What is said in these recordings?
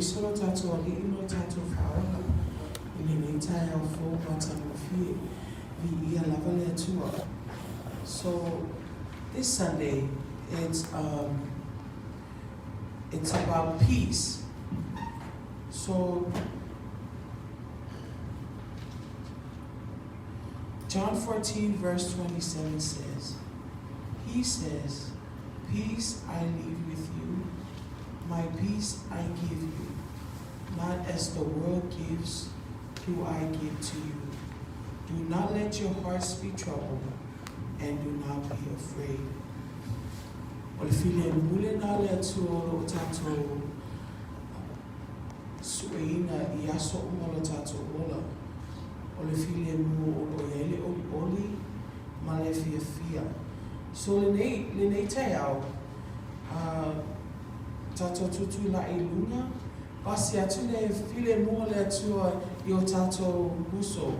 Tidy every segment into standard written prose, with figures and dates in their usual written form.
solo tato ali ino tato faona. Ili neitai au fo matamofie. Vi ia lavale atua. So this Sunday, it's about peace. So John 14 verse 27 says, he says, peace I leave with you, my peace I give you, not as the world gives, do I give to you. Do not let your hearts be troubled, and do not be afraid. Olefile mule na le tuo tato sueina iaso umolo tato ola. Olefile mu oyele oli malefia fia. So le te au tato tutu la iluna. Basi atune file mu le tuo yo tato buso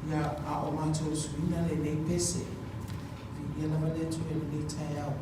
ya a omato suina le ne pese. Vi yela vale tu le te au.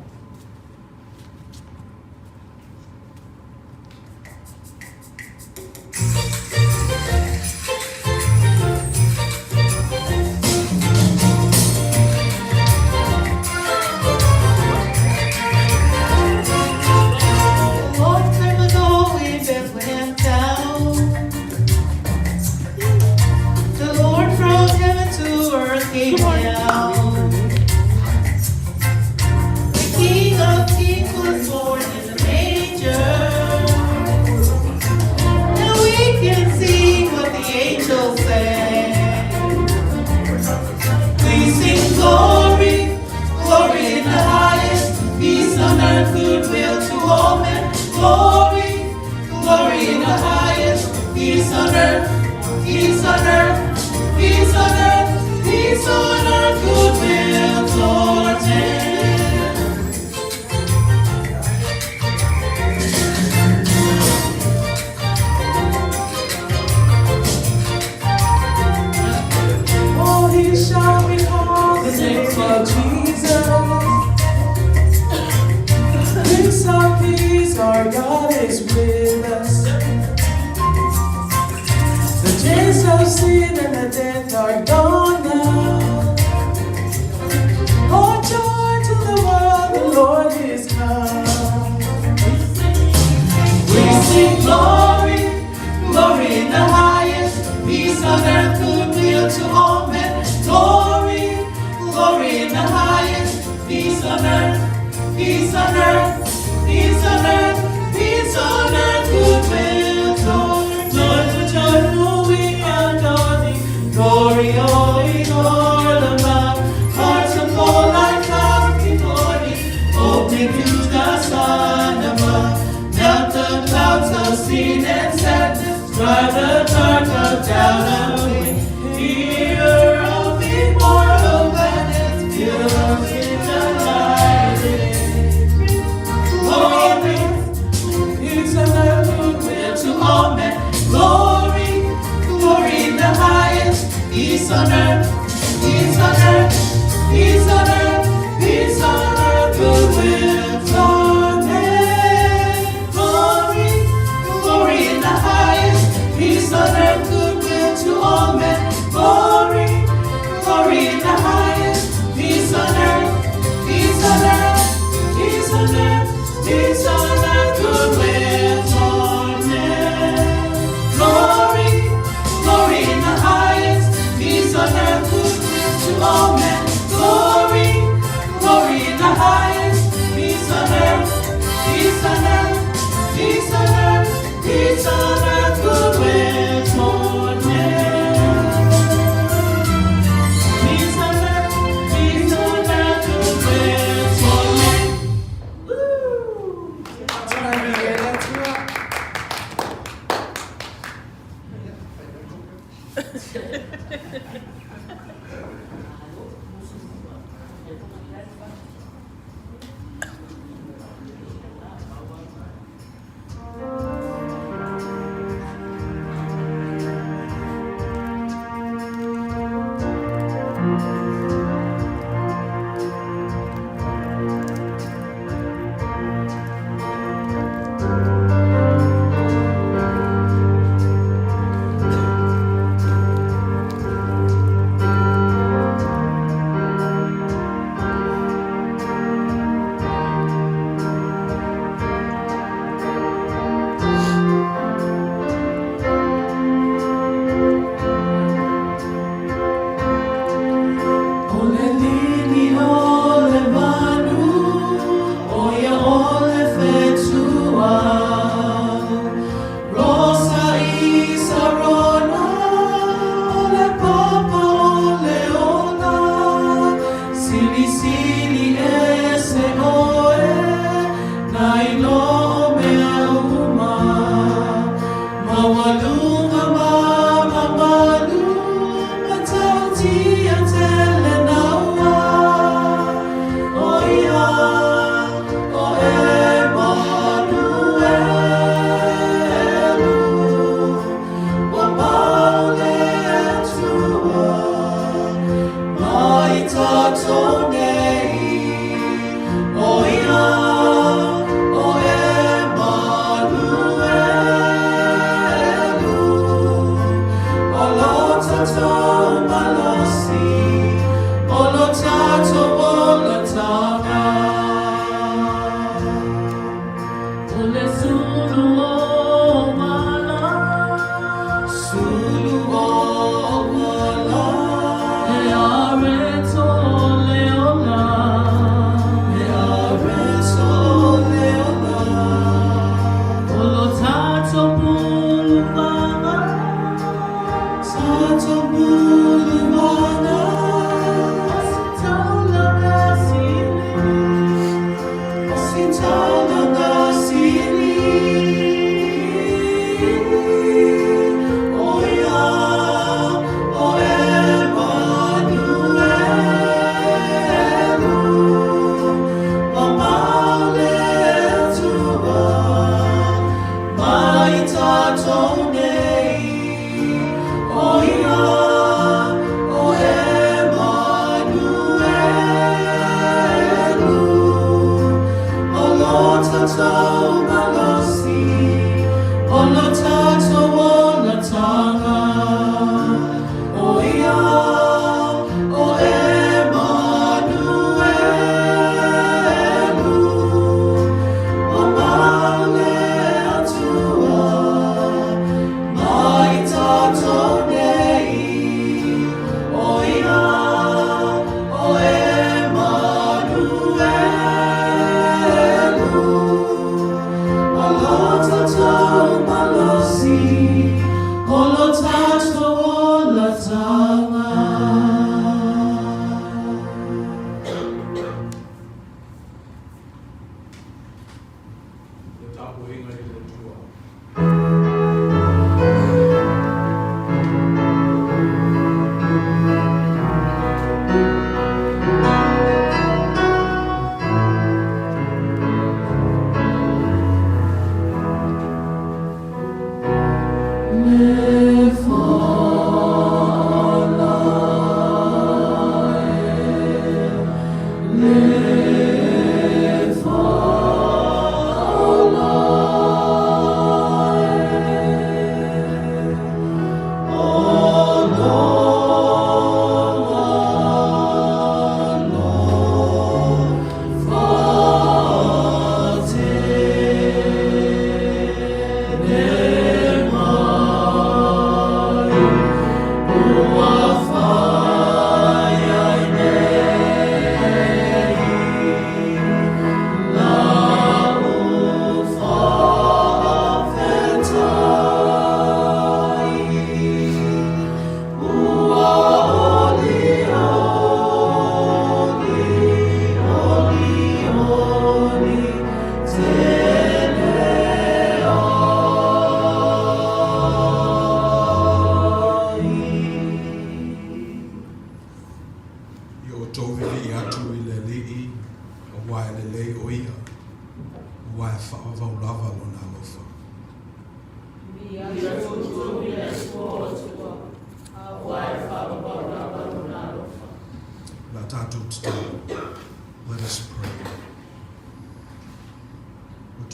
Let us pray.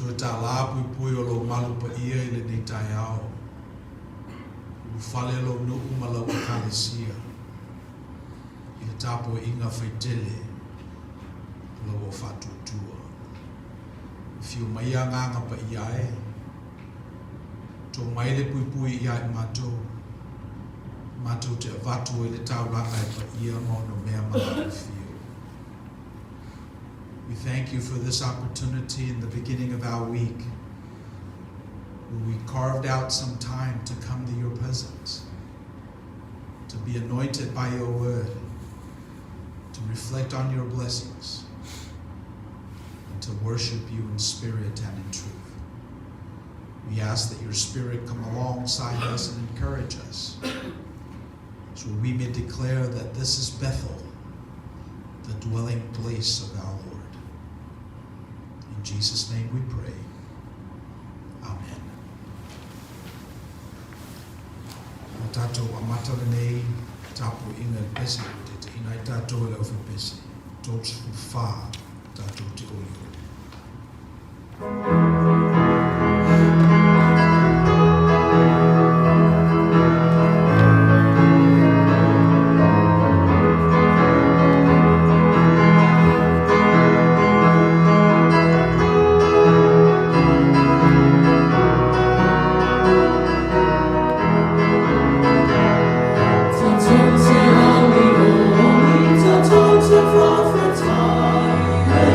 O tā lāpui pui o lo malupa ia i le nei tai ao. U whale lo no umala o kalesia. I le tāpo inga whaitele lo o whatu tua. Whiu mai a nganga pa iae. Tō mai le pui pui iae mātou. Mātou te avatu i le tauranga e pa ia mo no mea mana whiu. We thank you for this opportunity in the beginning of our week, where we carved out some time to come to your presence, to be anointed by your word, to reflect on your blessings, and to worship you in spirit and in truth. We ask that your spirit come alongside us and encourage us, so we may declare that this is Bethel, the dwelling place of our Lord. In Jesus' name we pray. Amen. Tātou amatara nei, tapu inga pesi, te inai tātou e ofu pesi, tōtsu whā, tātou te oio.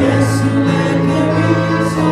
Yes, you let me be so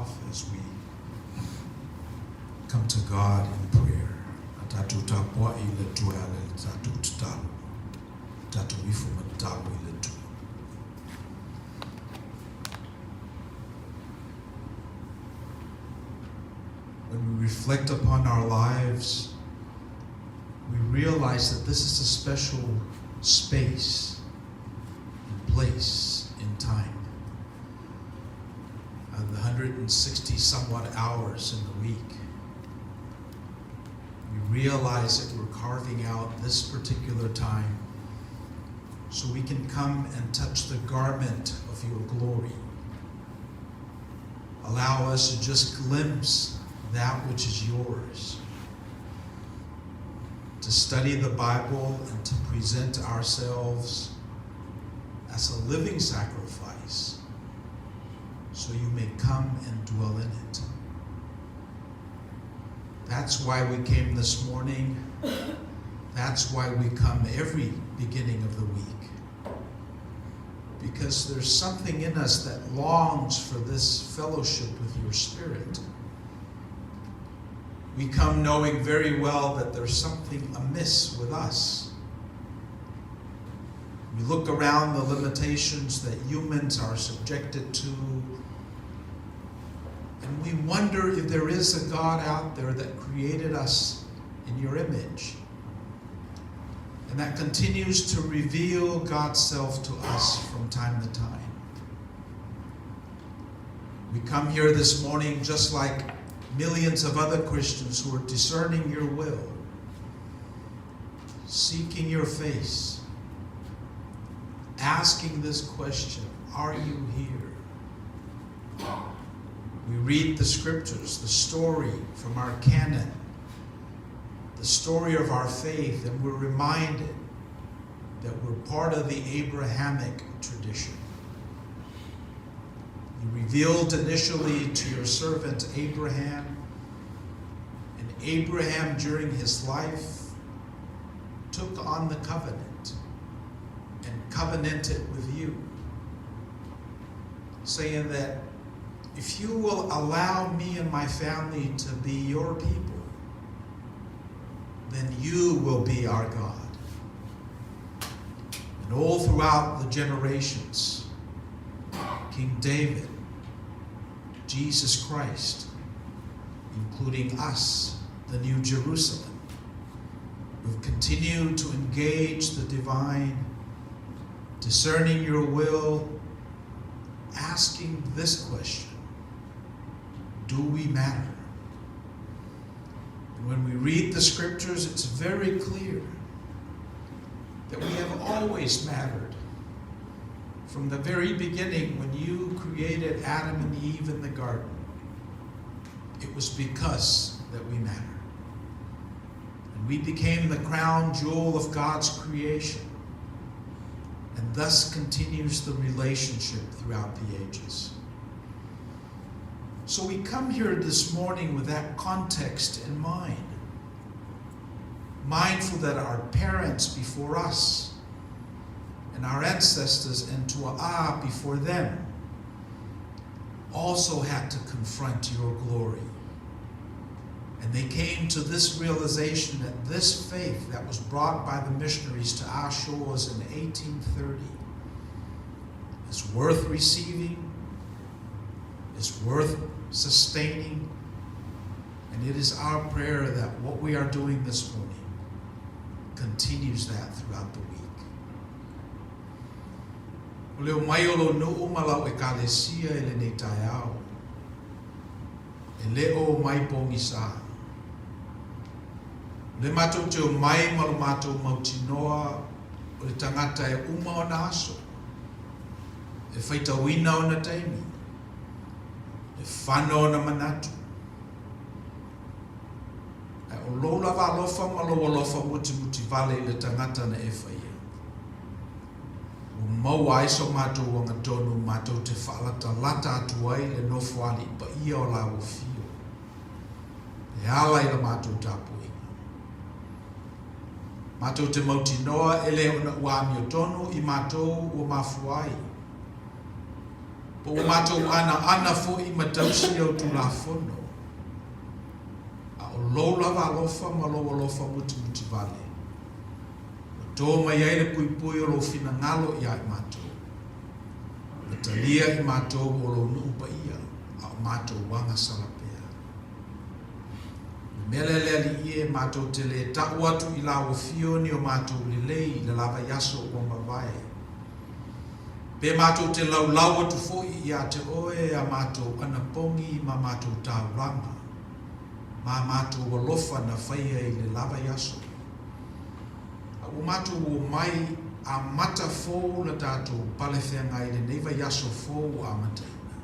off as we come to God in prayer. Tatu tapua I le tuale tatu tutalu. Tatu ifu matalu I le tu. When we reflect upon our lives, we realize that this is a special space and place in time. The 160 somewhat hours in the week, we realize that we're carving out this particular time so we can come and touch the garment of your glory. Allow us to just glimpse that which is yours, to study the Bible and to present ourselves as a living sacrifice so you may come and dwell in it. That's why we came this morning. That's why we come every beginning of the week. Because there's something in us that longs for this fellowship with your Spirit. We come knowing very well that there's something amiss with us. We look around the limitations that humans are subjected to, and we wonder if there is a God out there that created us in your image and that continues to reveal God's self to us from time to time. We come here this morning just like millions of other Christians who are discerning your will, seeking your face, asking this question, are you here? We read the scriptures, the story from our canon, the story of our faith, and we're reminded that we're part of the Abrahamic tradition. You revealed initially to your servant Abraham, and Abraham during his life took on the covenant and covenanted with you, saying that if you will allow me and my family to be your people, then you will be our God. And all throughout the generations, King David, Jesus Christ, including us, the New Jerusalem, we've continued to engage the divine, discerning your will, asking this question, do we matter? And when we read the scriptures, it's very clear that we have always mattered. From the very beginning, when you created Adam and Eve in the garden, it was because that we matter. And we became the crown jewel of God's creation, and thus continues the relationship throughout the ages. So we come here this morning with that context in mind, mindful that our parents before us and our ancestors and Tua'a before them also had to confront your glory. And they came to this realization that this faith that was brought by the missionaries to our shores in 1830 is worth receiving, is worth sustaining, and it is our prayer that what we are doing this morning continues that throughout the week. O leo mai o lo nu'u malau ekalesia e le nei tae au. E leo mai pōngisa. Le mātou te o mai ma lo mātou mautinoa o le tangata e uma o na aso. E whaitawina o na taimi. E whano o na manatu. E o lo lava alofa ma lo alofa muti vale le tangata na e whaia. O maua iso mātou wanga tonu mātou te whaalata lata atu ai le nofuani pa ia o la o fio. E ala i la mātou tapu inga. Mātou te mauti noa e le una ua mi o tonu I mātou o mafuai. Po o mātou ana fo I matausi au tu la fono. A o lou lava alofa ma lou alofa muti vale. Tō mai ai le pui o lo fina ngalo I ai mātou. Le talia I mātou o lo nuu pa ia a o mātou wanga salapea. Le mele le ali ie mātou te le tau atu I la o fio ni o mātou le lei le lava yaso o mawai. Pe mātou te lau atu foi I a te oe a mātou anapongi ma mātou tauranga. Ma mātou walofa na whaia I le lava yaso. O mātou o mai a mata fōu na tātou pale whenga I le neiva yaso fōu a mataina.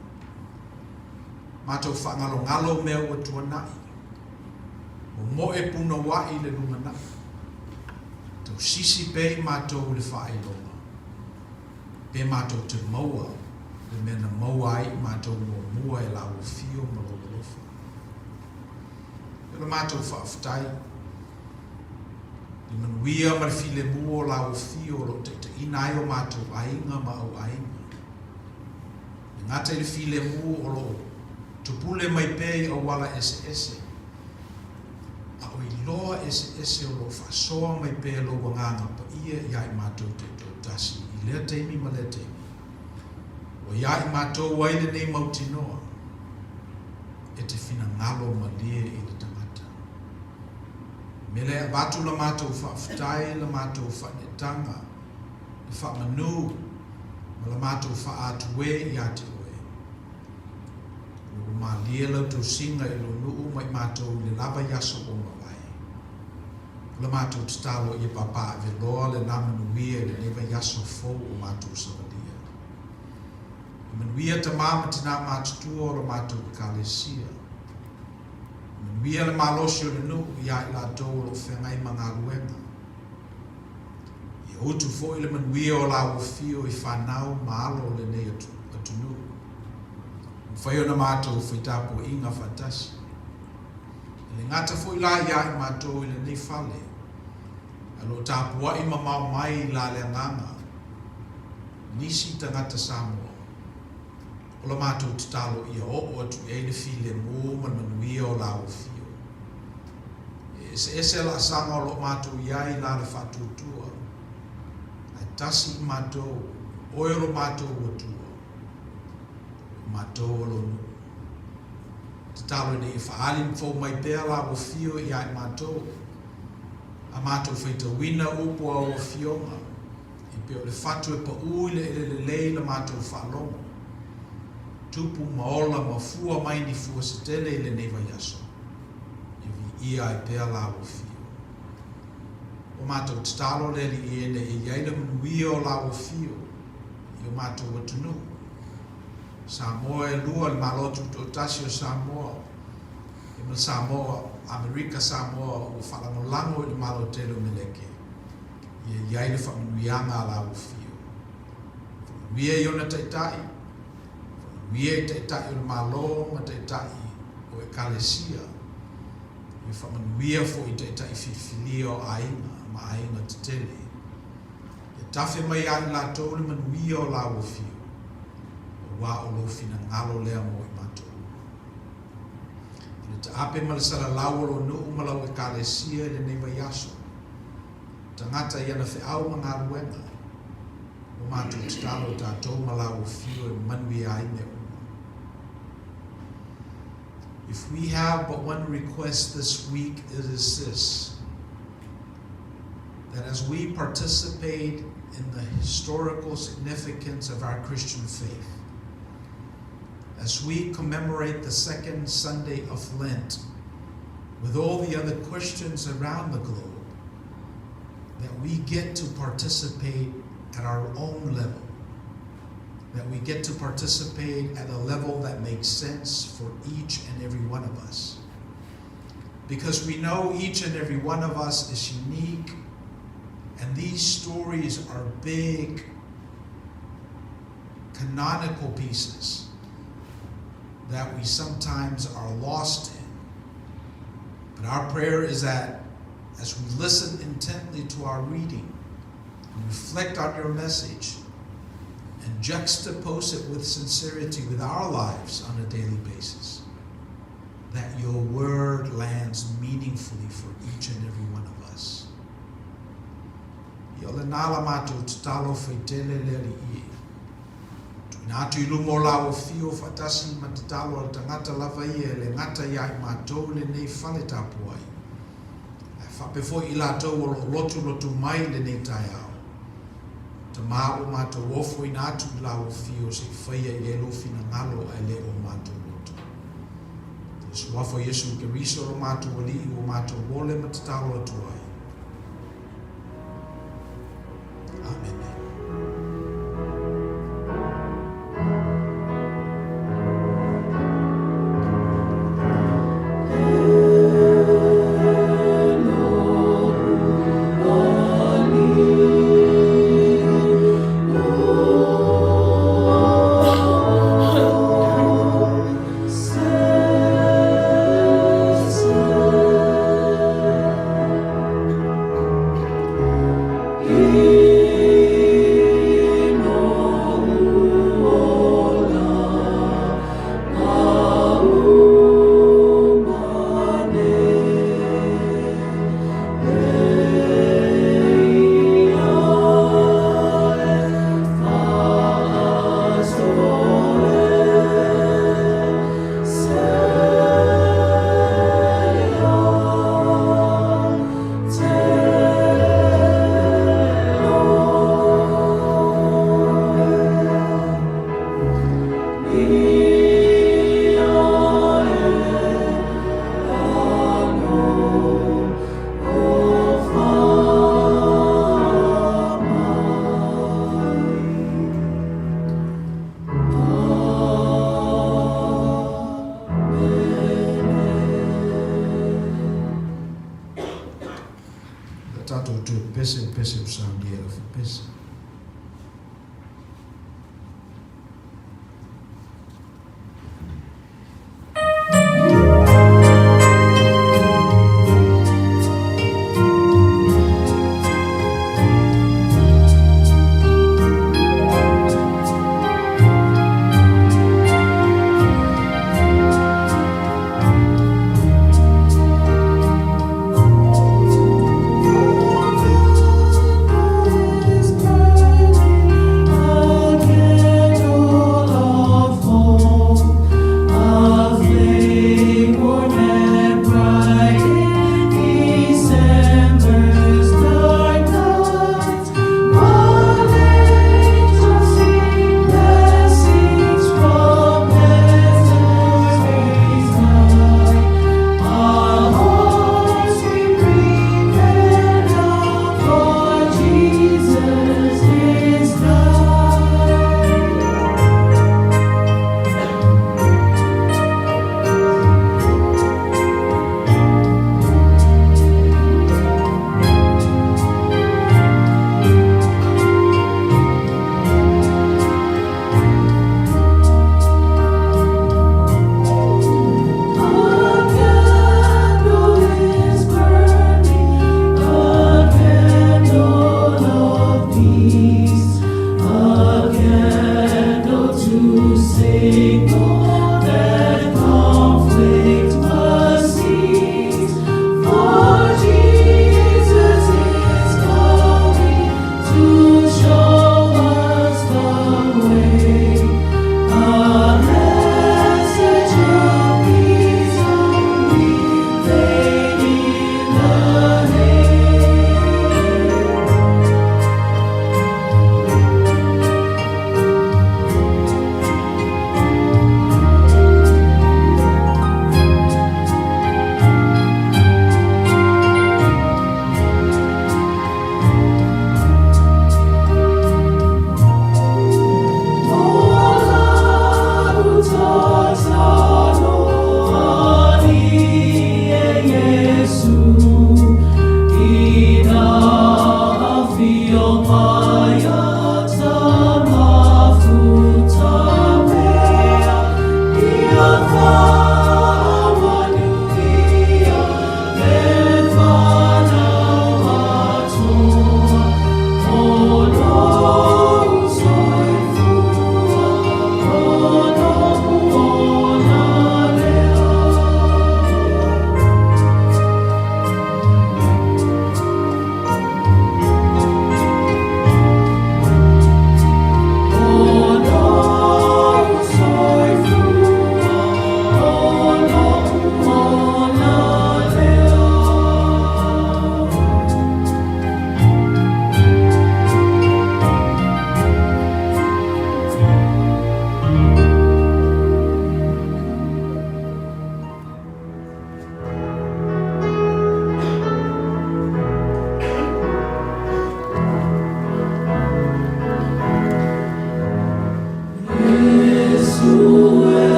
Mātou whangalo mea o tuanai. O mo e puna wai le lumana. Tau sisi pei mātou le whaelonga. Pe mātou te maua, le mena maua ai mātou mua e la o fio malolofa. Le mātou whaaftai, I manuia ma le file mua o la o fio lo te inai o mātou ainga ma au ainga. I ngata I le file mua o lo tupule mai pei o wala ese. A o I loa ese o lo whasoa mai pei lo wanganga pa ia I ai mātou te tasi I lea teimi ma lea teimi. O ia I mātou waile nei mautinoa e te fina ngalo ma lie I le tangata. Mele a batu la mātou whaafutai, la mātou whanetanga, le whamanu, ma la mātou whaatue I a te oe. Lua mā lia lau tau singa I lo nuu mai mātou le lava yaso o mawai. La mātou tatalo I papa ve loa le namanuia le neva yaso fōu o mātou savalia. I manuia ta māma tina mātutua o la mātou kalesia. Wia le malosio le nu ia I la tau lo whengai mga ruenga. I utu fo I le manuia o la o fio I whanau maalo le nei atu nu. Mwhai ona mātou whaitapo inga whatasi. Le ngata fo I la ia I mātou I le nei whale. Alo tāpua I mamau mai I la le nganga. Nisi tangata Samoa. O la mātou tatalo ia o atu e le file mō manuia o la o fio. Ese la sanga o lo mātou iai la le whatutua. Ai tasi I mātou, oe lo mātou watua. Mātou o lo nu. Tatalo ne I whaali mfo mai pēr la o fio iai mātou. A mātou whaita wina upo a o fionga. I peo le whatu e pa ui le lei la mātou whalonga. Tupu maola mafua mai ni fua se tele I le neiva yaso. I ia I pēr la o fio. O mātou tatalo le li ene I iaina manuia o la o fio. I o mātou atunu. Samoa e lua le malotu to tasi o Samoa. I ma Samoa, Amerika Samoa o whalangolango I le malotelo meleke. I iaina whamanuianga la o fio. Wia I ona taitai. Wia te tai o malo ma te tai o ekalesia. I whamanuia fo I te tai whiwhili o ainga ma ainga te tele. E tafe mai ai la tōle manuia o la o fio. O wā o lo fina ngalo lea mo I mātou. Le te ape ma le sala lau o lo nuu ma lau ekalesia le neiva yaso. Tangata I ana wheau ma ngā ruenga. O mātou tatalo tātou ma lau o fio e manuia ai me If we have but one request this week, it is this, that as we participate in the historical significance of our Christian faith, as we commemorate the second Sunday of Lent with all the other Christians around the globe, that we get to participate at our own level. That we get to participate at a level that makes sense for each and every one of us. Because we know each and every one of us is unique, and these stories are big, canonical pieces that we sometimes are lost in. But our prayer is that as we listen intently to our reading and reflect on your message, and juxtapose it with sincerity with our lives on a daily basis, that your word lands meaningfully for each and every one of us. Yo le nala mātou te talo whaitele leri i. Nātu I lumo la o fio whatasi ma te talo al tangata lava I le ngata iai mātou le nei whale tapu ai. Whapefo I lātou o lotu mai le nei tai au. Te mā o mātou ofo I nātu I la o fio se whaia I elo fina ngalo ai le o mātou lotu. Te suafo Yesu ke riso o mātou wali o mātou wole ma te talo atu ai. Amen. Pese o sangue pese. Praise God.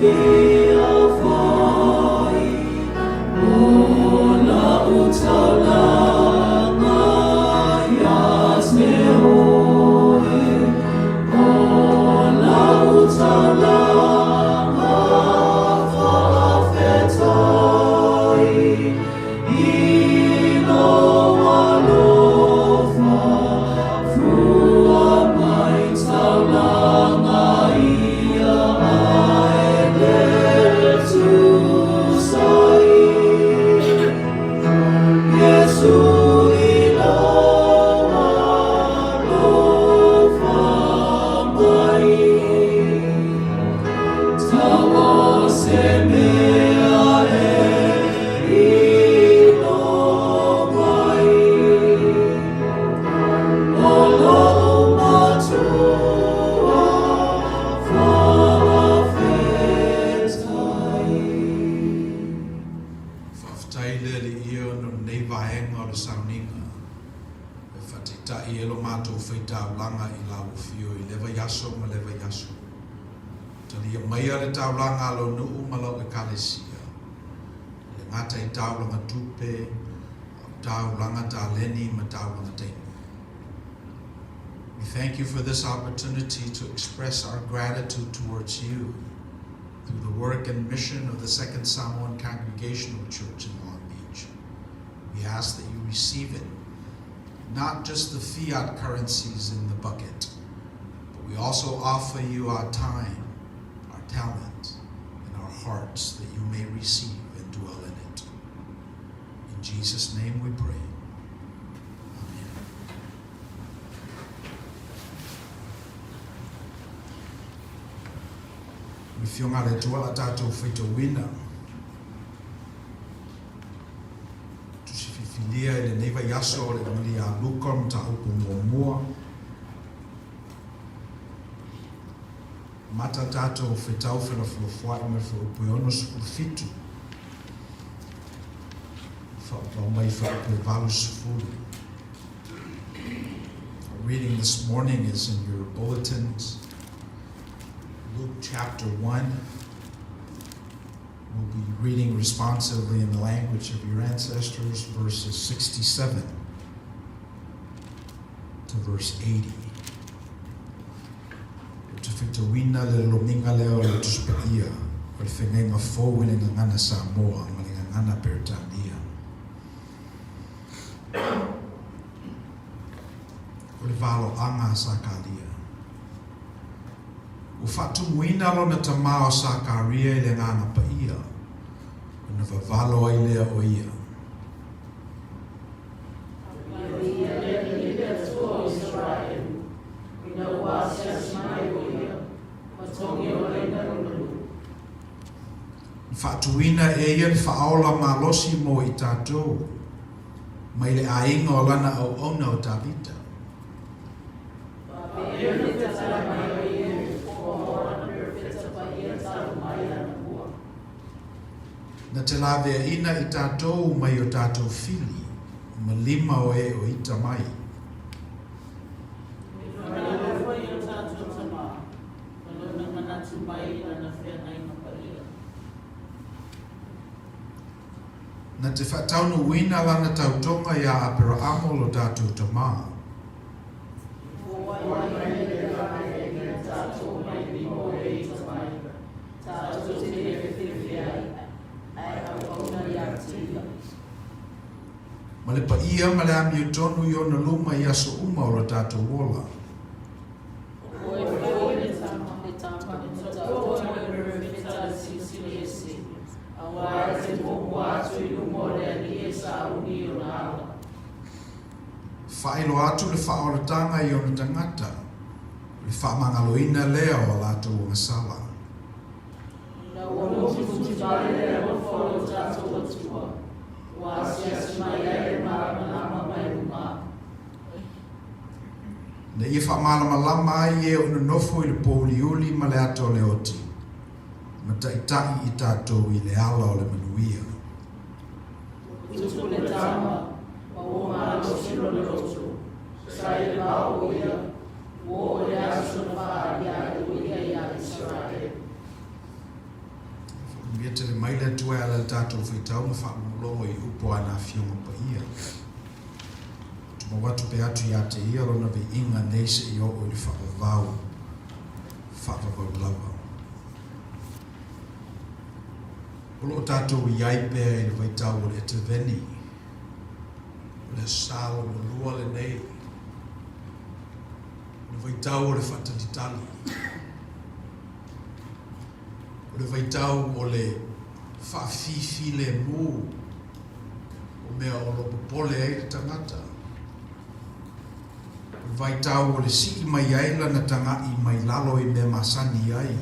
We thank you for this opportunity to express our gratitude towards you through the work and mission of the Second Samoan Congregational Church in Long Beach. We ask that you receive it, not just the fiat currencies in the bucket, but we also offer you our time, our talent, and our hearts that you may receive and dwell in it. In Jesus' name we pray. Mi fionga le tuala tātou whito wina. Tusi whiwhilia e le neiva yaso o le mali a lukom ta upu mua. Mata tātou whitau whina whiwhai me whiupu ono sukuru fitu. Whapau mai whiupu valu sufuru. Our reading this morning is in your bulletins. Luke chapter 1. We'll be reading responsively in the language of your ancestors, verses 67 to verse 80. Te whitawina le lominga leo le tuspaia, o le whenenga fōu le ngana Samoa, ma le ngana Peritania. O le valo anga Sakaria. O fatu muina lo na tamao Sakaria i le ngana paia, o na vavalo ai lea o ia. Fatuina e ia whaola malosi mo i tātou, mai le ainga o lana au ona o Tavita. Na te lawea ina i tātou mai o tātou fili, ma lima o e o ita mai. Na te whataunu wina lana tautonga ia apera amo lo tātou tamā. Ma le paia ma le ami o tonu i ona luma i aso uma o lo tātou wola. Whaelo atu le whaoratanga i ona tangata, le whamangaloina lea o lātou o ngasala. Na ia whamalama ai e ona nofo i le pōliuli ma le ato le oti, ma taitai i tātou i le ala o le manuia. mai le tua ala le tātou whaitau ma whaamulongo I upo ana whiunga pa ia. Tuma watu pe atu ia te ia rona pe inga neise I o ni whaavavau lawa. Olo tātou iai pēr I le waitau o le te veni, o le sao o lua le nei, le waitau o le whatalitali, o le waitau o le whaafifi le mū, o mea o lo popole ai le tangata. O le waitau o le siki mai ai lana tanga I mai lalo I mea masani ai,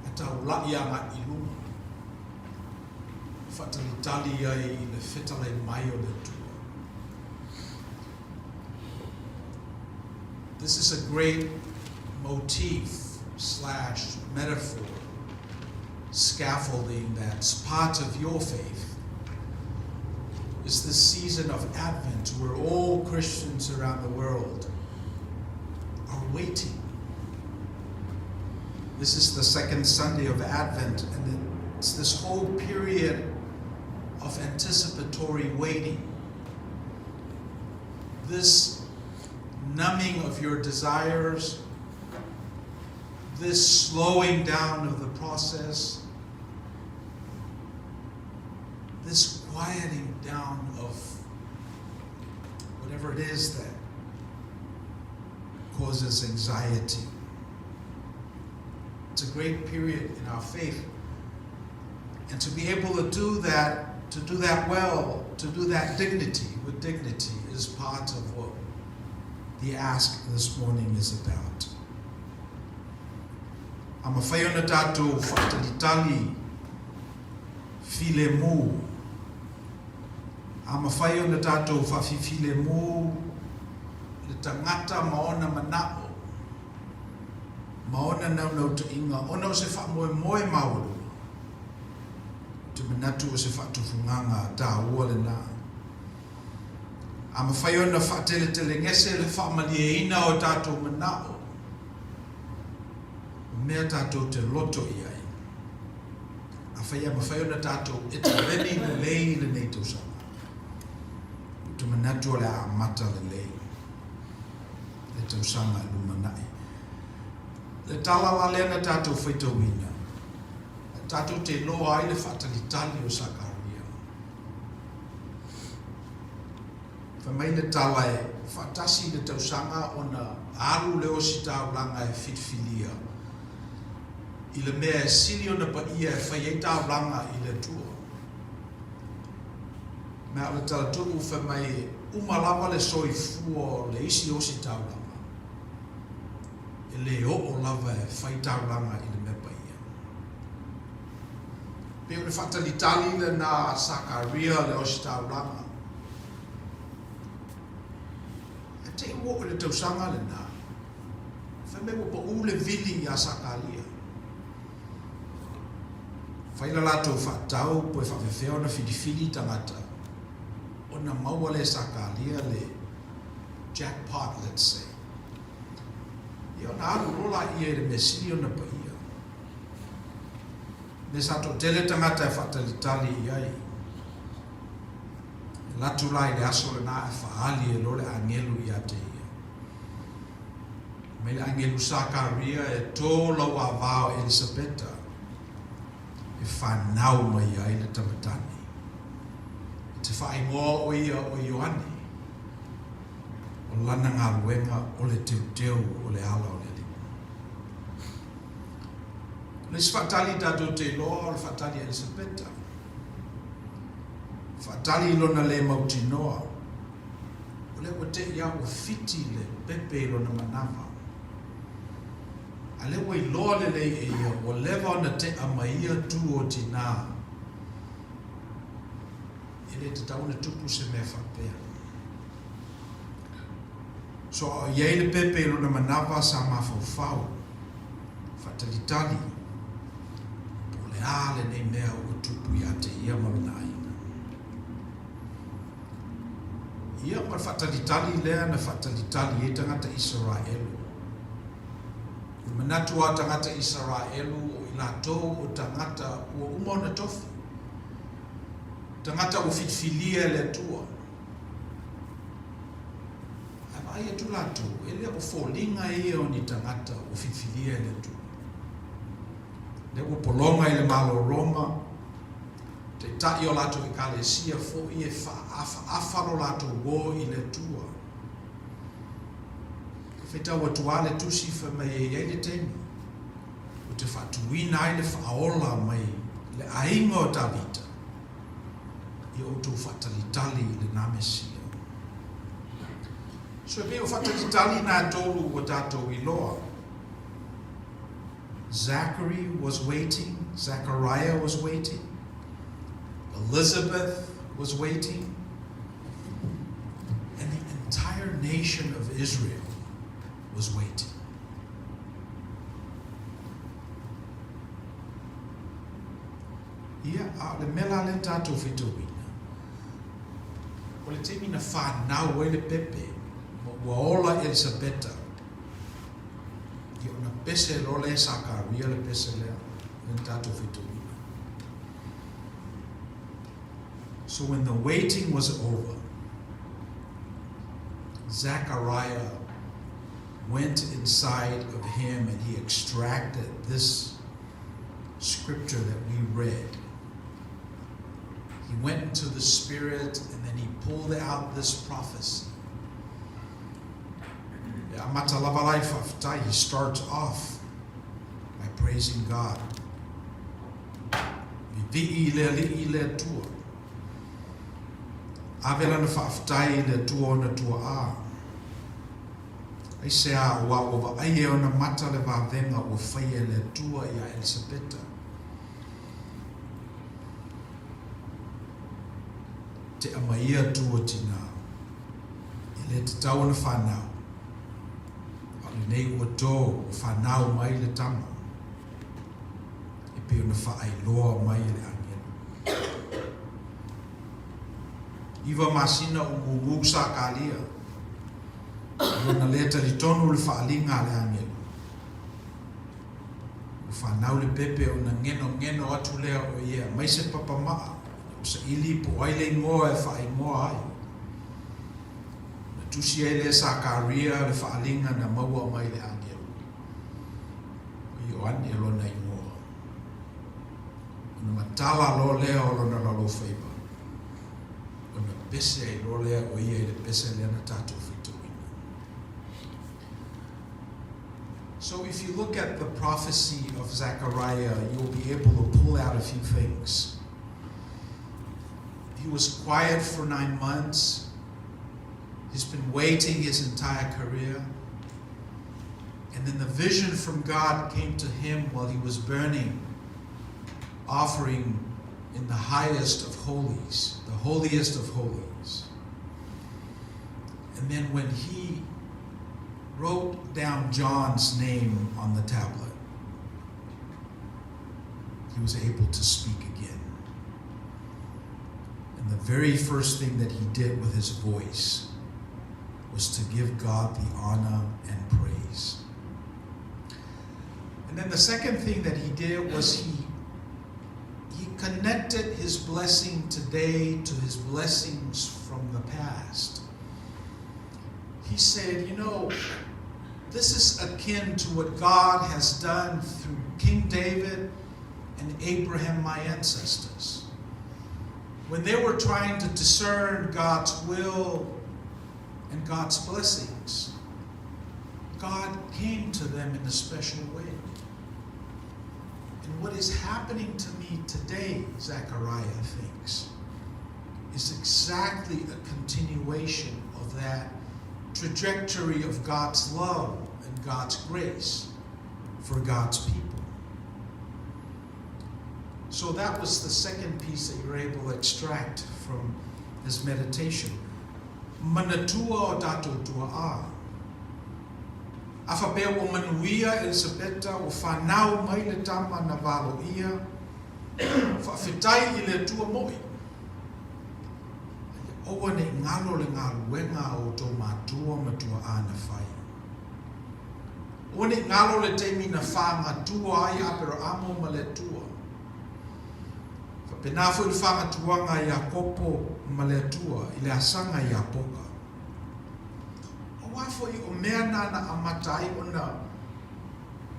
a tau lai anga I luma. Whatalitali ai I le whetale mai o le tua. This is a great motif / metaphor, scaffolding that's part of your faith. It's the season of Advent where all Christians around the world are waiting. This is the second Sunday of Advent, and it's this whole period of anticipatory waiting. This numbing of your desires, this slowing down of the process, this quieting down of whatever it is that causes anxiety. It's a great period in our faith. And to be able to do that well, to do that with dignity, is part of what the ask this morning is about. Ama whaiona tātou whakatalitali file mū. Ama whaiona tātou whawhiwhile mū le tangata maona manao. Maona nau te inga. Ona o se whamoe mauru. Te manatu o se whatufunganga tā ua le nā. Ama whaiona whateletele ngese le whamali ina o tātou manao. Mea tātou te loto I ai. A whaiona tātou e te reni le lei le nei tausanga. Te manatu o le a mata le lei. Le tausanga lumanai. Le talala lena tātou whaitawina. Tātou te loa ai le whatalitali o Sakaria. Whamai le tala e whatasi le tausanga o na alu leo si taulanga e whitwhilia. I le mea e sili o na pa ia e whai taulanga I le tua. Mea le tala tuku whamai e umalawa le soi fua le isi o si taulanga. E le o lava e whai taulanga I le mea pa ia. Peo le whatalitali le na Sakaria le o si taulanga. E te ua o le tausanga le na. Whamai wa pa u le vili I a Sakaria. Whaila lātou whatau po e whawewheo na whidiwhidi tangata. O na maua le Sakaria le jackpot, let's say. I o na aru rola I e le mesiri o na pa ia. Me sato tele tangata e whatalitali I ai. Latu lai le aso le nā e whaali e lole angelu I a te ia. Me le angelu Sakaria e tō lawa vāo Elisabeta. E whanau mai ai le tamatani. E te whaingoa o ia o Ioane. O lana ngā ruenga o le teuteu o le ala o le lima. Le si whatali tātou te loa o le whatali Elisabeta. Whatali lona le mautinoa. O le o te ia o fiti le pepe lona manawa. Ale wai loa le lei e ia, o lewa ona te amaia tu o tina. Ele te tauna tupu se mea whapea. So iei le pepe lona manawa sa mawhauwhau. Whatalitali. Po le ale nei mea o tupu ia te ia maruna aina. Ia mar whatalitali lea na whatalitali e tangata Israelu. Manatu a tangata Israelu o Lātou o tangata ua uma ona tofu. Tangata o whitwhilia le tua. Ana ai atu lātou, ele o fōlinga ia o ni tangata o whitwhilia le tua. Le o polonga i le malo Roma, te tai o lātou i kalesia fo i e afaro lātou wō i le tua. Whetau o tuale tusi wha mai e le temi. O te whatuina ai le whaola mai le ainga o Davita. I o tō whatalitali le namesia. So e pe o whatalitali nā tōru o tātou i loa. Zachary was waiting. Zachariah was waiting. Elizabeth was waiting. And the entire nation of Israel was waiting. Ia a le mela le tātou whitowina. O le temi na whanau e le pepe, wa ola Elisabeta. Ki ona pese lo le Sakaria le pese lea, le tātou whitowina. So when the waiting was over, Zachariah went inside of him and he extracted this scripture that we read. He went into the spirit and then he pulled out this prophecy. He starts off by praising God. I say wa o ai e ona mata le vavenga o faia le tua ia Elisabeta. Te amaia tua tina. I le te tau na whanau. A le nei ua tō o whanau mai le tama. E pe ona whaai loa mai le angela. Iwa masina o ngungu sa kalia. Ona leta li tonu le whaalinga le angelu. O whanau le pepe o na ngeno atu lea o ia. Mai se papa maa. O sa ili po ai le ngoa e whaai ngoa ai. Na tusi e le Sakaria le whaalinga na maua mai le angelu. O Ioane e lona i ngoa. Ona matala lo lea o lona lalo whaiba. Ona pese e lo lea o ia i le pese lea na tātou whitu. So if you look at the prophecy of Zechariah, you'll be able to pull out a few things. He was quiet for 9 months. He's been waiting his entire career. And then the vision from God came to him while he was burning, offering in the highest of holies, the holiest of holies. And then when he wrote down John's name on the tablet, he was able to speak again. And the very first thing that he did with his voice was to give God the honor and praise. And then the second thing that he did was he connected his blessing today to his blessings from the past. He said, you know, this is akin to what God has done through King David and Abraham, my ancestors. When they were trying to discern God's will and God's blessings, God came to them in a special way. And what is happening to me today, Zechariah thinks, is exactly a continuation of that trajectory of God's love and God's grace for God's people. So that was the second piece that you were able to extract from this meditation. Manatua o tātou tua a. Awhapea o manuia Elisabeta o whanau mai le tama na walo ia. Whawhetai i le tua moi. Owa ne ngalo le ngalo wenga o tō mātua matua ana whai. One ngalo le te mina whanga tua ai apero amo ma le tua. Whapenafo i whanga tuanga i a kopo ma le tua, i le asanga i a poka. O wafo i o mea nana amatai o na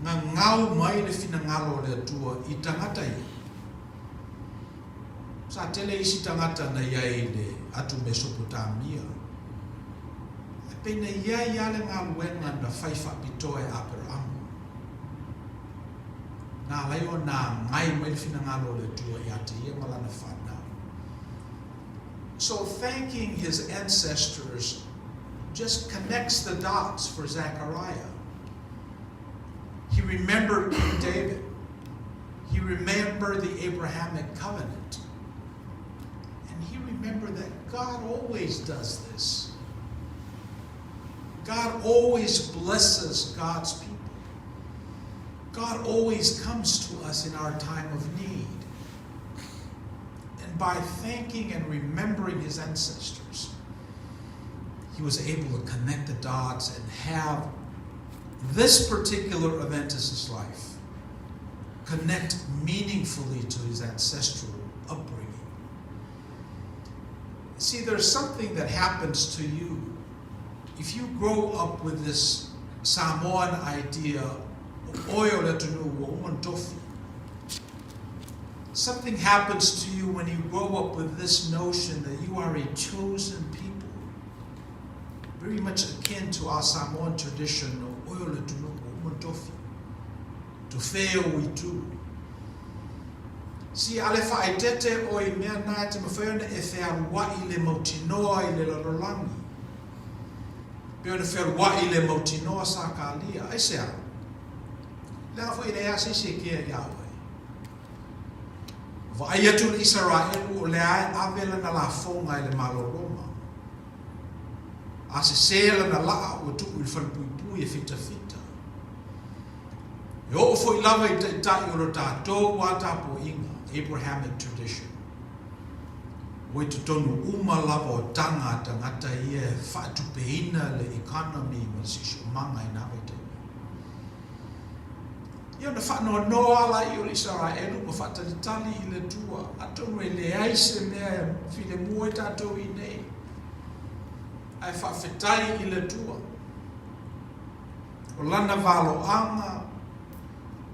ngā ngau mai le whina ngalo le tua i tangata i. Sa tele isi tangata na iai le atu Mesopotamia. Pena iai ale ngā luenga na whaifa pitoe apero amu. Ngā leo nā ngai mai le whina ngalo le tua i ate ia malana whanau. So thanking his ancestors just connects the dots for Zechariah. He remembered King David. He remembered the Abrahamic covenant. And he remembered that God always does this. God always blesses God's people. God always comes to us in our time of need. And by thanking and remembering his ancestors, he was able to connect the dots and have this particular event in his life connect meaningfully to his ancestral upbringing. See, there's something that happens to you if you grow up with this Samoan idea, something happens to you when you grow up with this notion that you are a chosen people, very much akin to our Samoan tradition to fail we do. Si ale whaetete o I mea nai te mawhaiona e whea wa I le mautinoa I le larolangi. Peo na whea wa I le mautinoa sa ka lia. Ai sea. Lea fo I le ase se kea Yahweh. Va ai atu le Israelu o le ae avela na la fonga I le maloroma. A se sela na laa o tuku I whanpuipui e fita fita. E o fo I lava I tai o lo tātou wa tapo inga. Abrahamic tradition. Wai tu tonu uma lava o tangata ngata ia whaatupeina le economy ma sisho manga I nawe te. Ia na whanau noa la I o Israelu ma whaatalitali I le tua. Atonu e le aise mea while mua tātou I nei. Ai whaafetai I le tua. O lana valo anga,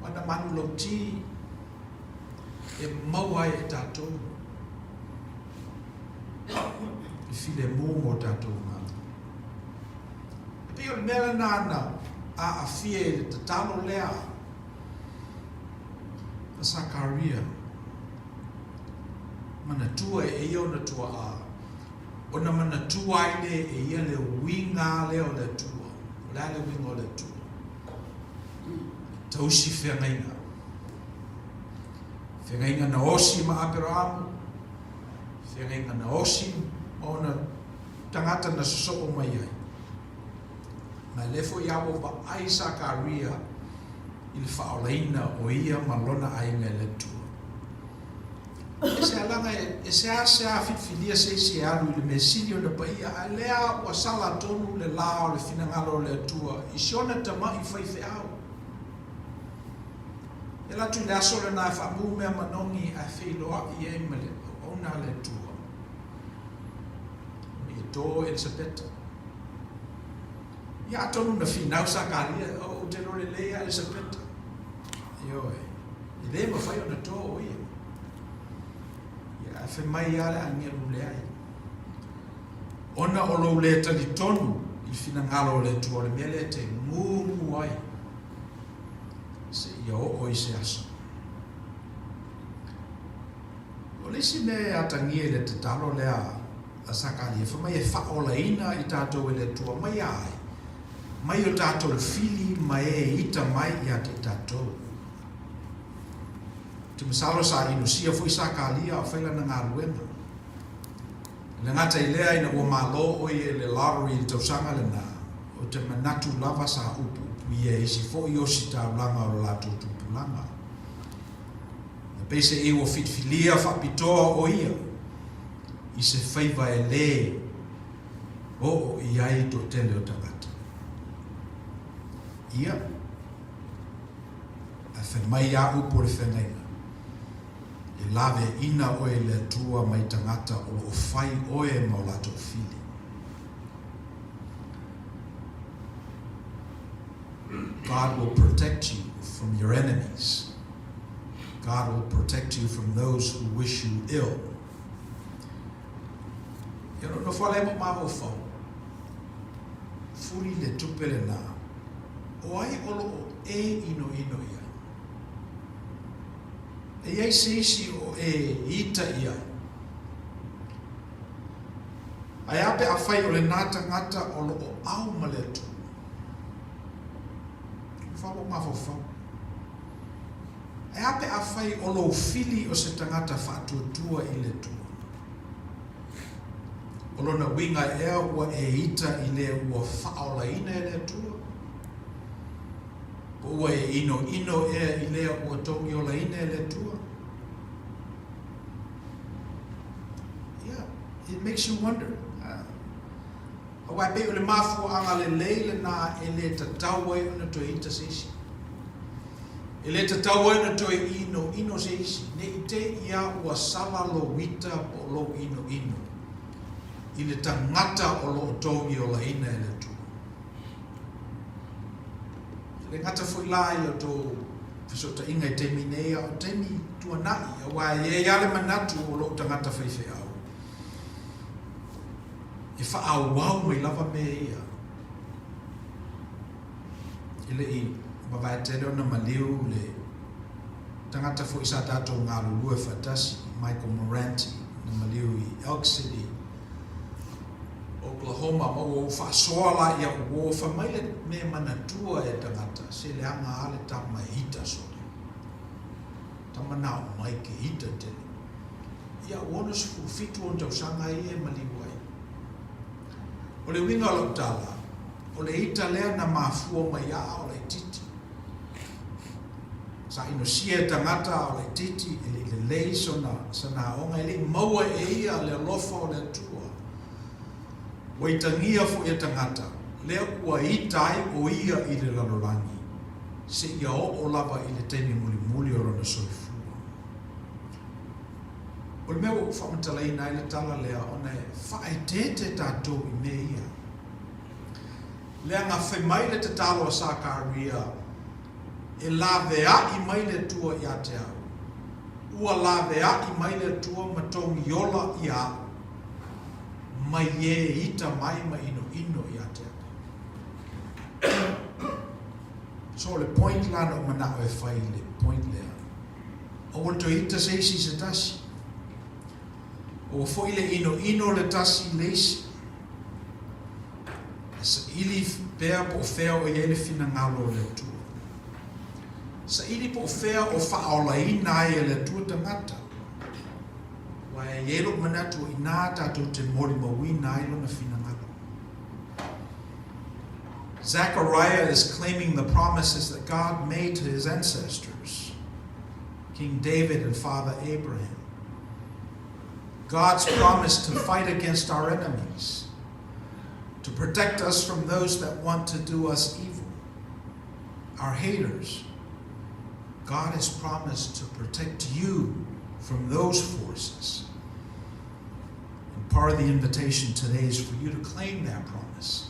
wana manu lauti, e maua e tātou. E while mōmo tātou ngana. E pio mea nana a whie le tatalo lea. A Sakaria. Mana tua e ia na tua a. Ona mana tua ile e ia le winga leo le tua. Lea le winga o le tua. Tausi whengaina. Whengainga na osi ma apero amu. Whengainga na osi o na tangata na soso o mai ai. Ma lefo iawo ba ai Sakaria il whaolaina o ia malona ai me le tua. E se alanga e se a fitfilia se se alu I le mesilio na pa ia a lea wa sala tonu le lao le finangalo le tua. I siona tama I whaife au. E la tu le aso le na whamu mea manongi a whiloa I e me le ona le tua. Mi e tō Elisabeta. Ia tonu na finau Sakaria o te rore lea Elisabeta. Ioe. I le ma whai ona tō o ia. Ia whi mai ale angia lule ai. Ona o lo le tali tonu I finangalo le tua le mea le te ngumu ai. Se ia o I se aso. O lesi ne atangia le te talo lea a Sakaria. Whi mai e whaolaina I tātou e le tua mai ai. Mai o tātou le fili mai e ita mai I a te tātou. Te masalo sa inusia fui Sakaria o whaila na ngā ruena. Le ngata I lea ina ua malo o I le lottery I tausanga le na. O te manatu lava sa upu upu I isi fo I osi tā ulanga o la tūtupulanga. Na pese e ua fitfilia whapitoa o ia. I se whaiva e le o I ai to tele o tangata. Ia, mai a upo le whenenga. E lawe ina oe le tua mai tangata o fai oe maulato fili. God will protect you from your enemies. God will protect you from those who wish you ill. You know, no fale mo maho fau. Furi le tupele na. O ai olo o e ino ia. E ai se isi o e ita ia. Ai ape a fai o le nata ngata olo o au maletu. Falo mafofo. E ape a fai o lo fili o se tangata whatuatua i le tua. O lona winga ea ua e ita i le ua whaola ina e le tua. O ua e ino ea i le ua tongi ola ina e le tua. Yeah, it makes you wonder. Wa be o le mafu anga le leile na e le tatau ai ona to ita sisi. E le tatau ai ona to ino sisi. Ne ite ia ua sala lo wita po lo ino. I le tangata o lo tongi o la ina e le tu. Le ngata fui lai o to fisota inga i temi nea o temi tuanai. A wa e ale manatu o lo tangata whaiwhi au. E wha au wau mai lava me ia. Ile i mawai tere ona maliu le tangata fo isa tato ngā lulue whatasi Michael Moranti na maliu i Elk City, Oklahoma, ma o whasoala ia o whamaile me manatua e tangata se le anga ale tama hita sole. Tama nao mai ke hita tele. Ia ona sifu fitu on tausanga i e maliu ai. O le winga o tala, o le ita lea na mafua mai a o le titi. Sa ino sia tangata o le titi, le lei sana onga ele maua e ia le lofa o le tua. Waitangia fu e tangata, lea ua itai o ia i le lalolangi. Se ia o lava i le temi muli o rona soifua. O le mea o whamatalai nai le tala lea ona e whaetete tātou i me ia. Lea ngā whaimai le te talo a Sakaria e lawe a i mai le tua i a te au. Ua lawe a i mai le tua matongi yola i a mai e ita mai ma ino i a te au. So le point lana o manao e whai le point lea. O wanto ita seisi se tasi. O foi le ino le tasi leisi. Sa ili pea po fea o iele fina ngalo le tua. Sa ili po fea o whaola ina e le tua tangata. Wa e ielo manatu i nā tātou te mori mawina ilo na fina ngalo. Zechariah is claiming the promises that God made to his ancestors, King David and Father Abraham. God's promise to fight against our enemies, to protect us from those that want to do us evil, our haters. God has promised to protect you from those forces. And part of the invitation today is for you to claim that promise.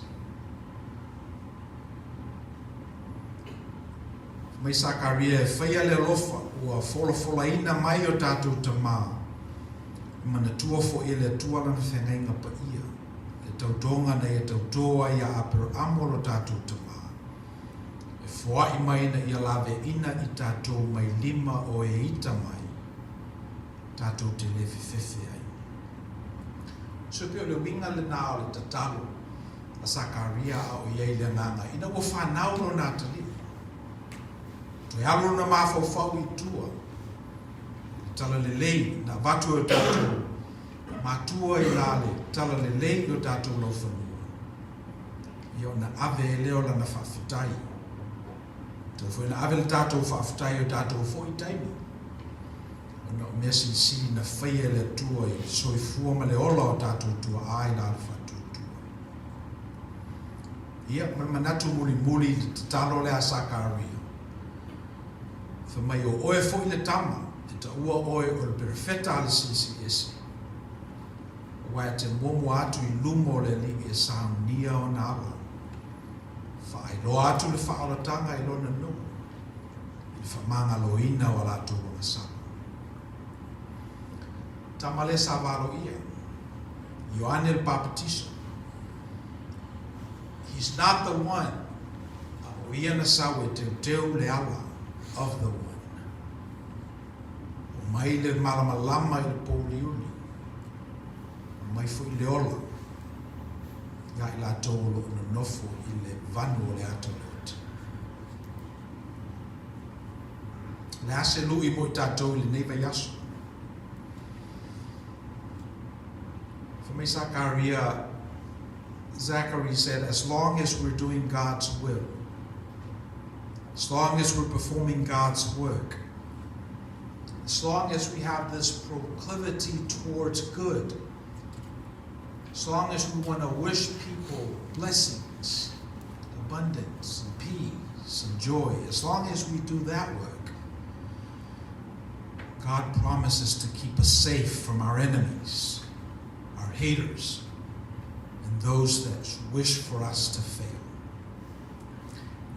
Mai Sakaria e whaia le lofa ua fola ina mai o tātou tamā. Mana tua fo e le tua lana whengainga pa ia. Le tautonga nei e tautoa ia apero amolo tātou tamā. E whoa i mai na ia lawe ina i tātou mai lima o e ita mai. Tātou te lewe whewhe ai. So pio le winga le nao le tatalo a Sakaria a o iei le nganga. Ina o whanau no nā tali. Toi alo na mawhau i tua. Tala le lei na watu o tātou. Matua i lale, tala le lei o tātou lau whanua. Io na ave e leo la na whawhitai. Tau fwoi na ave le tātou whawhitai o tātou fwoi taimi. Ona o mea si na whaia le tua i soi fua ma le ola o tātou tua ai la alfa tua. Ia, manatu muli te talo le a Sakaria. Whamai o oe fo i le tama, e ta ua oe o le perefeta ale sisi ese. Wai te momo atu i lumo le li e saunia o na ala. Whaai lo atu le whaolatanga i lona no. I whamanga lo ina o la tō ronga sama. Tamale sa varo ia. Ioane el Baptiso. He's not the one. O ia na sawe te teu le ala of the one. O mai le malamalama i le poliuni. O mai fu i le ola. Nga i la tōlo na nofo i le vanu o le ato le ota. Le ase lu i mo i tātou i le neiva yaso. For me, Zachary said, as long as we're doing God's will, as long as we're performing God's work, as long as we have this proclivity towards good, as long as we want to wish people blessings, abundance, and peace, and joy, as long as we do that work, God promises to keep us safe from our enemies, our haters, and those that wish for us to fail.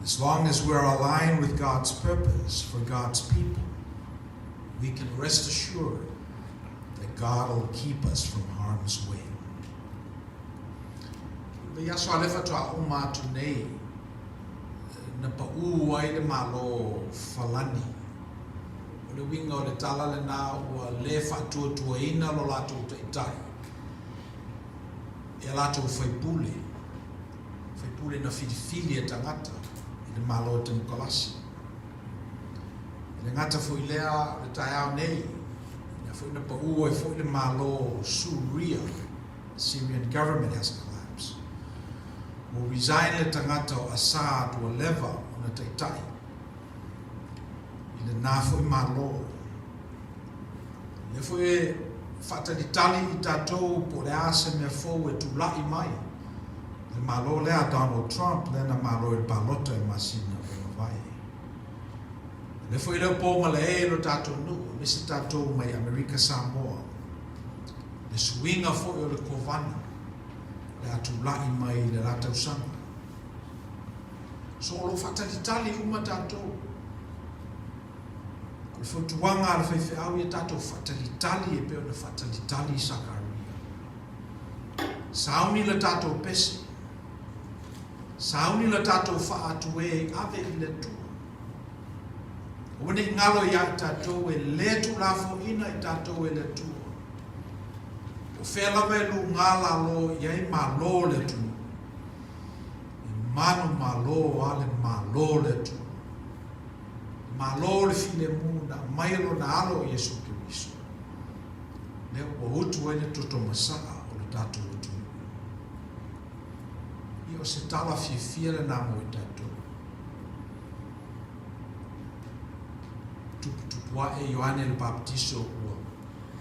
As long as we're aligned with God's purpose for God's people, we can rest assured that God will keep us from harm's way. Le yaso alefa toa uma atu nei na pa'u ai le malo falani. O le winga o le tala le na ua le fa'atua ina lo latou taitai. E latou faipule na filifili e tangata i le malo te mukalasi. Le ngata fo i lea le taiao nei, na fo i na pa'u ai fo i le malo Syria, the Syrian government has collapsed. Mo resign le tangata o Assad o leva o na taitai. I le nā fo i malo. Le fo e whatalitali i tātou po le ase mea fōu e tūlai mai. Le malo lea Donald Trump, le na malo i balota e masina o vai. Le fo i leo pō ma le e lo tātou nu, nisi tātou mai Amerika Samoa. Le suinga fo i o le kovana, le atūlai mai le rata usanga. So lo whatalitali uma tātou. Le fotuanga le whaiwhi au i tātou whatalitali e peo le whatalitali Sakaria. Sauni le tātou pesi. Sauni le tātou whaatu e ave i le tua. Wane ngalo ia i tātou e le tu lafo ina i tātou e le tua. O whelame lu ngala lo iai malo le tua. I manu malo ale malo le tua. Malo le file muna, mailo na alo Yesu Kiriso. Leo o utu ele toto masaa o le tātou utu. I o se tala fia le namo i tātou. Tupu e Ioane el Baptiso ua.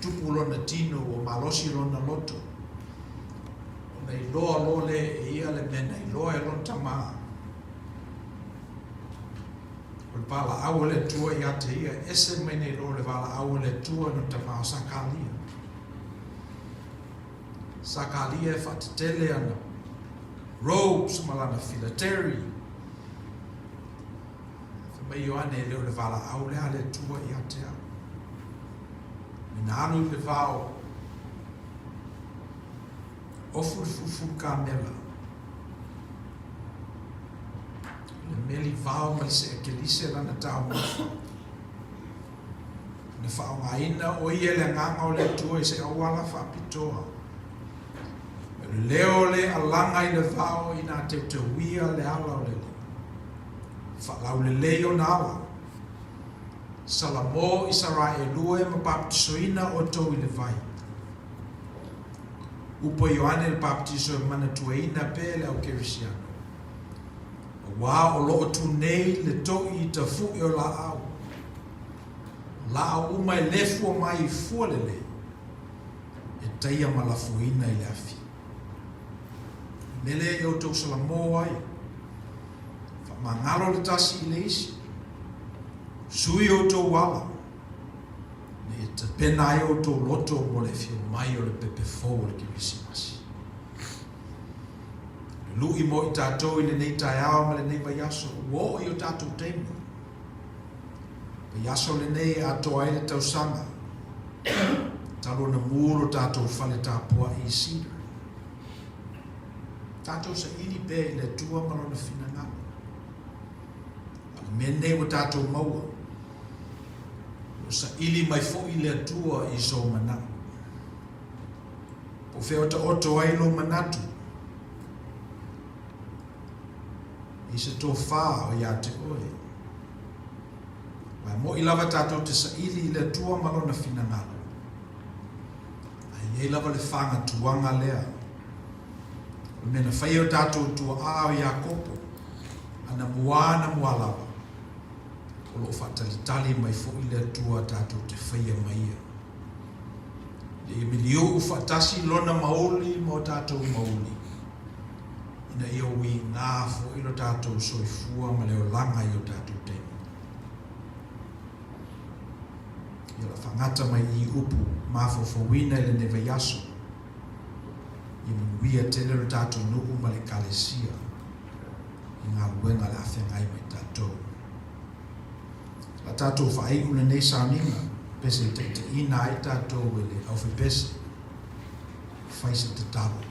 Tupu lona tino o malosi lona loto. O nei loa lole e ia le mena i loa e lon tamaa. O le pala au le tua i ate ia, ese mene lo le pala au le tua no te mao Sakalia. Sakalia e whatetele ana robes malana filateri. Whamai Ioane leo le pala au le tua i ate au. Mina anu le vao o fufu kamela. Le meli vao ma se ekelise lana tau mofa. Ne whao ngaina o ia le nganga o le tua i se awala whapitoa. Leo le alanga i le vao i nā te wia le ala o le le. Whalau le leo na ala. Salamo i sarai e lue ma baptisoina o tau i le vai. Upo Ioane le baptiso e mana tuaina pele au kerisiano. Wa o lo tu nei le toi i ta fu o la au. La au mai le fu mai fu le le. E taia ma la fuina i le afi. Nele e o tau salamo ai. Fa mangalo le tasi i le isi. Sui o tō wala. Ne te penai o tō loto mo le whio mai o le pepe fō o le kirisimasi. Lui mo I tātou I le nei tai awa ma le nei vai aso. Wo I o tātou teimi. Vai aso le nei ato ai le tausanga. Talo na muro tātou whale tāpua I sida. Tātou sa ili pē I le tua malona whina ngā. Mene o tātou maua. O sa ili mai fo I le tua I so mana. Po wheo ta oto ai lo manatu. I se tō whā o ia te oe. Wai mo I lava tātou te sa ili I le tua malona whina ngā. Ai lava le whanga tuanga lea. O mena whai o tātou tua a o ia kopo. Ana muana mualawa. O lo whatalitali mai fo I le tua tātou te whaia maia. Le milio u whatasi lona mauli mo tātou mauli. Ina I o wi ngā fo I lo tātou soifua ma leo langa I o tātou temi. I la whangata mai I upu mafofowina I le newa yaso. I manuia tele lo tātou nuku ma le kalesia. I ngā luenga le awhengai mai tātou. La tātou whaei una nei sāninga, pese te ina ai tātou wele, au whi pese, whaise te talo.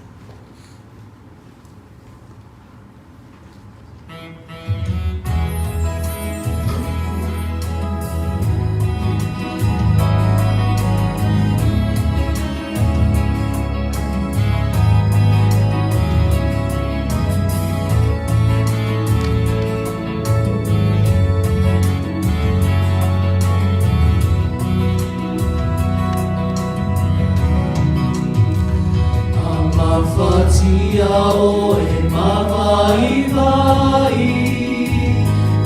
o e mawai vai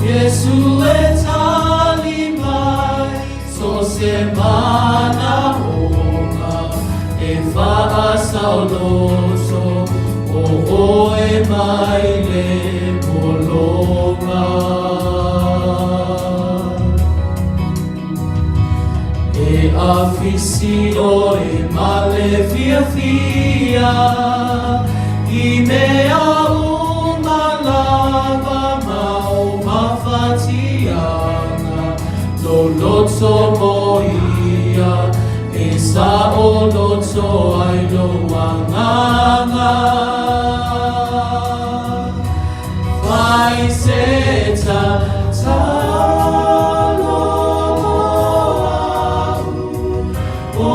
Yesu e tali mai so se mana honga e whaasauloso o e mai le polonga e afisi o e male fia I mea umalava mau mawhatianga lo loto moia e sa o loto ai lo wanganga vai se talo o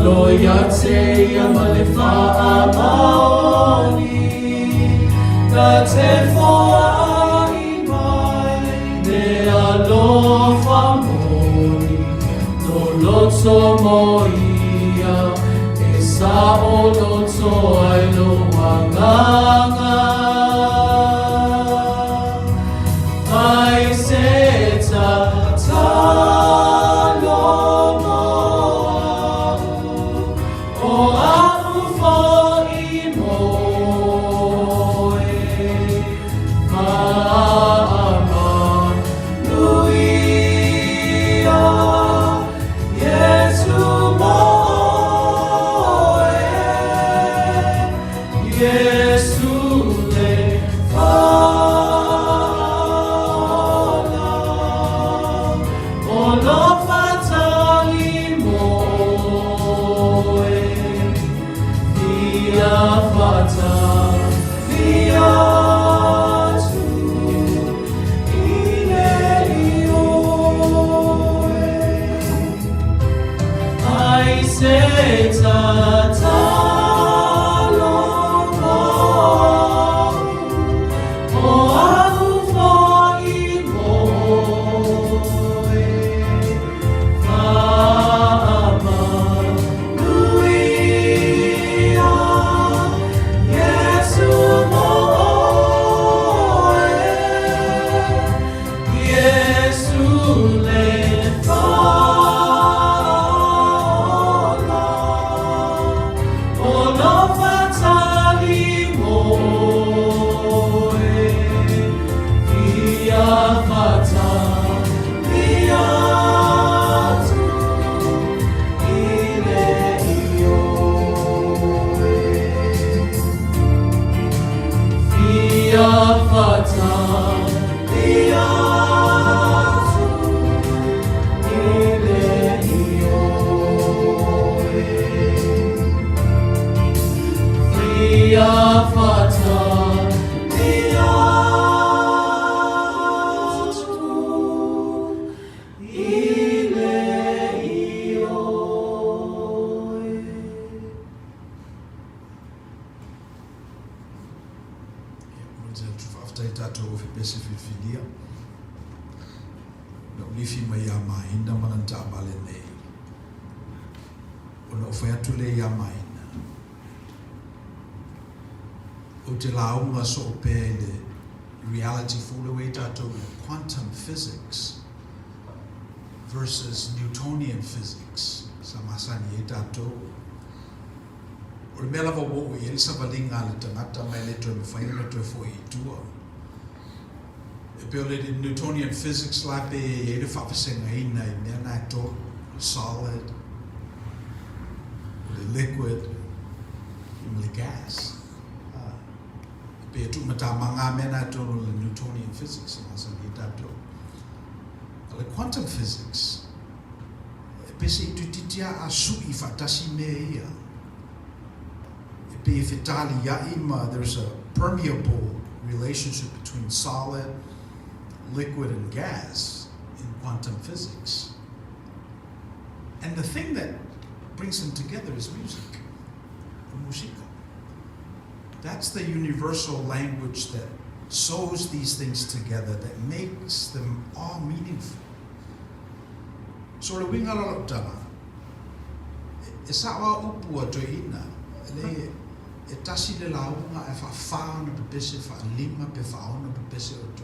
Loya te amale fa amaoni da te foa I mai ne alofa moni no loto moia e sa o loto ai lo wanganga ai se Reality quantum physics versus Newtonian physics. Samasani etato. Remela va wo elsa valinga le tangata mai le to faina to fo itua. E pe le Newtonian physics la pe e le fa fasenga ina e na to solid, the liquid, the gas. Pe tu matamanga mena to the Newtonian physics as an etato. The quantum physics. Pe se tu titia asu I fatasi me ia. Pe fitali ya ima there's a permeable relationship between solid, liquid and gas in quantum physics. And the thing that brings them together is music, musica. That's the universal language that sews these things together, that makes them all meaningful. So le winga la tala, e sawa upua to ina, le e tasi le launga e fa na pepese fa lima pe faona pepese o to.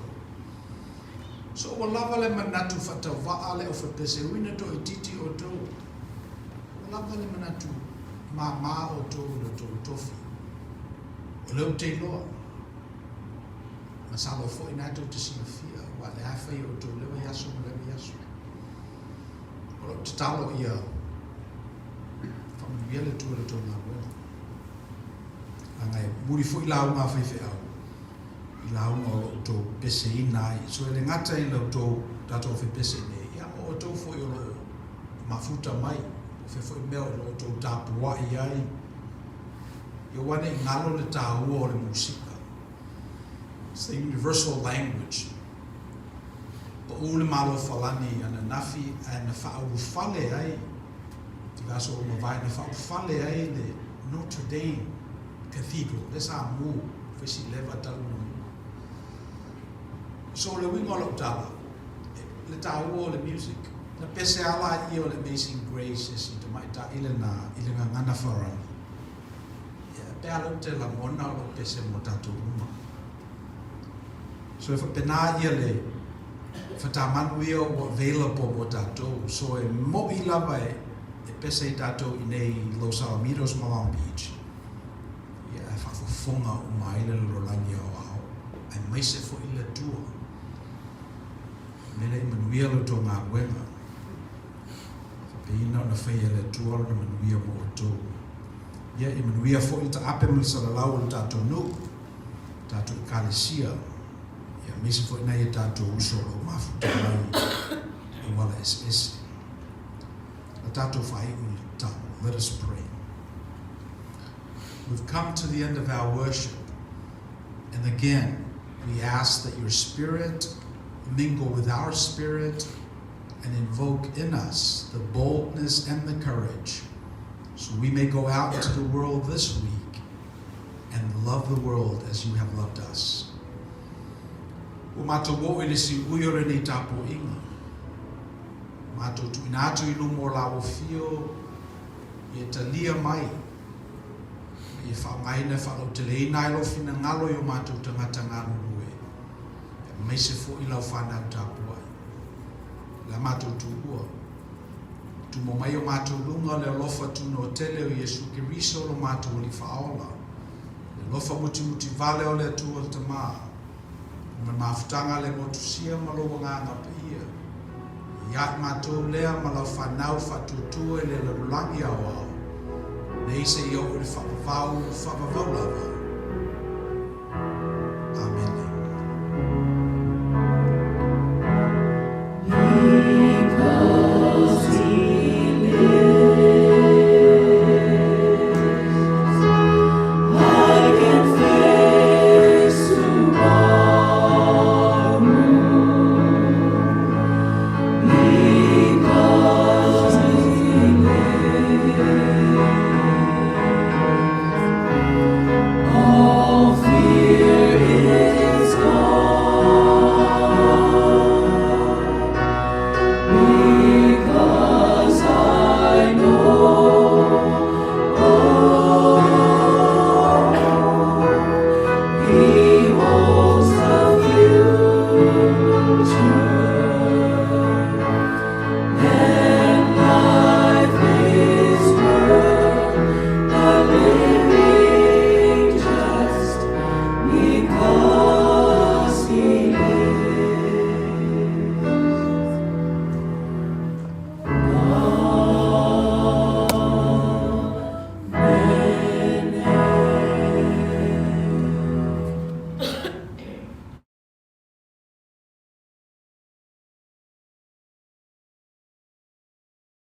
So o lava le manatu fata vaale o pepese wina to ititi o to. O lava le manatu ma o to le to tofi. O leo te loa. Masalo fo inato te sinafia wa le hafai o to lewa yaso lewa yaso. O te talo ia familiale tu le to na wena. Angai muri fo ilaunga fai au. Ilaunga o to pese ina so le ngata I lo to tato fe pese ne ia o to fo yo mafuta mai fe fo meo lo to tapua ai. Yo wane ngalo le tāua o le musika. It's the universal language. Pa ule malo falani ana nafi ana whaauru fale ai. Tika so o mawai na whaauru fale ai le Notre Dame Cathedral. Lesa mu whesi leva talu na mu. So le wingolo tala. Le tāua o le music. Na pese ala I o le Amazing Grace esi te mai ta ile nga ngana wharani. Pealo te la mona o pese mo tatu uma. So if a pena ia le whatamanu ia o available mo tatu, so e mo I lava e pese tatu I nei Los Alamitos Malone Beach. Ia e whafofonga o maile rolangi o ao. Ai maise fo I le tua. Mele I manuia lo to ngā wenga. Peina o na whaia le tua na manuia mo o tō. Ia I manuia fo I ta ape mo sa lau o tātou no, tātou kalesia. Ia mesi fo ina I tātou uso o mafuta mai I wala ese. A tātou whai ui tau. Let us pray. We've come to the end of our worship. And again, we ask that your spirit mingle with our spirit and invoke in us the boldness and the courage so we may go out into the world this week and love the world as you have loved us. O mātou wo ele si uiore ni tapo inga. Mātou tu inatu inu mo la o fio I talia mai. I whaungaina whakau te leina I lo fina ngalo I o mātou tangata ngāru rue. Mai se fo I lau whanau tāpua. La mātou tu ua. Tu mo mai o mātou lunga le lofa tu no tele o Yesu Kiriso lo mātou li whaola. Le lofa muti muti vale o le tu o te maa. Me mafutanga le motusia malo nganga pia. Ia mātou lea ma lau whanau whatutua le larulangi au au. Nei se iau le whakavau lawa.